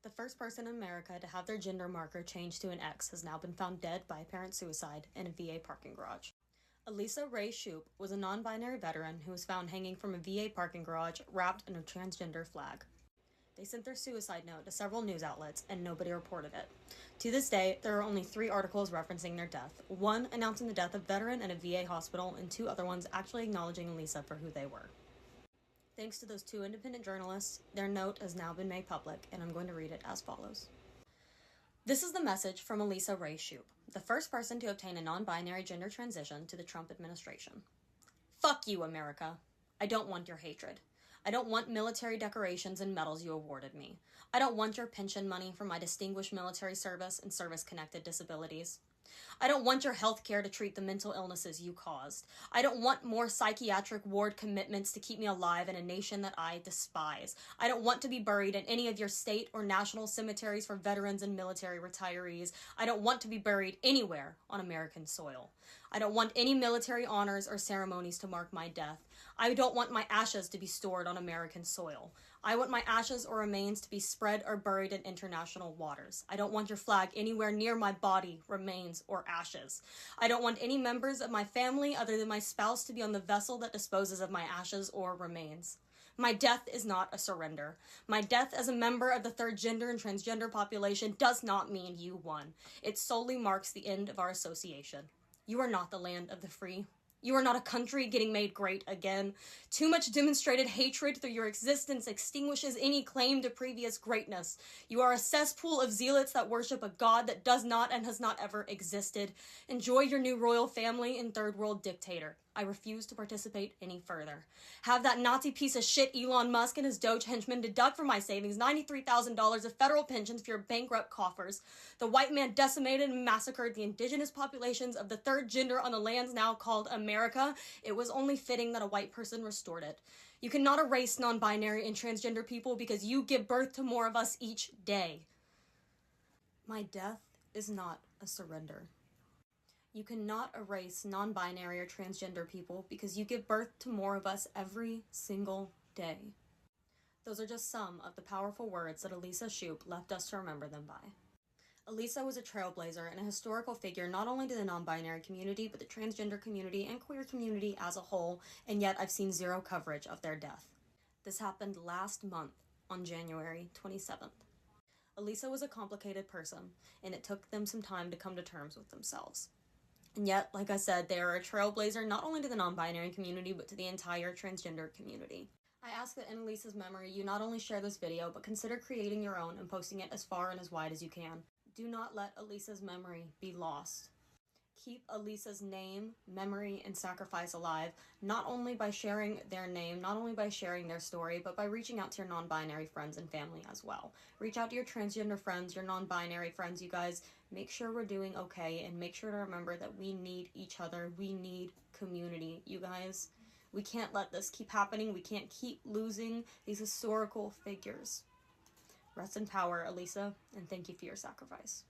The first person in America to have their gender marker changed to an X has now been found dead by apparent suicide in a VA parking garage. Elisa Ray Shoup was a non-binary veteran who was found hanging from a VA parking garage wrapped in a transgender flag. They sent their suicide note to several news outlets and nobody reported it. To this day, there are only 3 articles referencing their death, one announcing the death of a veteran in a VA hospital and 2 other ones actually acknowledging Elisa for who they were. Thanks to those 2 independent journalists, their note has now been made public, and I'm going to read it as follows. This is the message from Elisa Ray Shoup, the first person to obtain a non-binary gender transition to the Trump administration. Fuck you, America. I don't want your hatred. I don't want military decorations and medals you awarded me. I don't want your pension money for my distinguished military service and service-connected disabilities. I don't want your health care to treat the mental illnesses you caused. I don't want more psychiatric ward commitments to keep me alive in a nation that I despise. I don't want to be buried in any of your state or national cemeteries for veterans and military retirees. I don't want to be buried anywhere on American soil. I don't want any military honors or ceremonies to mark my death. I don't want my ashes to be stored on American soil. I want my ashes or remains to be spread or buried in international waters. I don't want your flag anywhere near my body, remains, or ashes. I don't want any members of my family other than my spouse to be on the vessel that disposes of my ashes or remains. My death is not a surrender. My death as a member of the third gender and transgender population does not mean you won. It solely marks the end of our association. You are not the land of the free. You are not a country getting made great again. Too much demonstrated hatred through your existence extinguishes any claim to previous greatness. You are a cesspool of zealots that worship a God that does not and has not ever existed. Enjoy your new royal family and third world dictator. I refuse to participate any further. Have that Nazi piece of shit Elon Musk and his Doge henchmen deduct from my savings $93,000 of federal pensions for your bankrupt coffers. The white man decimated and massacred the indigenous populations of the third gender on the lands now called America. It was only fitting that a white person restored it. You cannot erase non-binary and transgender people because you give birth to more of us each day. My death is not a surrender. You cannot erase non-binary or transgender people because you give birth to more of us every single day. Those are just some of the powerful words that Elisa Shoup left us to remember them by. Elisa was a trailblazer and a historical figure not only to the non-binary community, but the transgender community and queer community as a whole, and yet I've seen 0 coverage of their death. This happened last month on January 27th. Elisa was a complicated person, and it took them some time to come to terms with themselves. And yet, like I said, they are a trailblazer not only to the non-binary community, but to the entire transgender community. I ask that in Elisa's memory, you not only share this video, but consider creating your own and posting it as far and as wide as you can. Do not let Elisa's memory be lost. Keep Elisa's name, memory, and sacrifice alive, not only by sharing their name, not only by sharing their story, but by reaching out to your non-binary friends and family as well. Reach out to your transgender friends, your non-binary friends, you guys. Make sure we're doing okay, and make sure to remember that we need each other. We need community, you guys. We can't let this keep happening. We can't keep losing these historical figures. Rest in power, Elisa, and thank you for your sacrifice.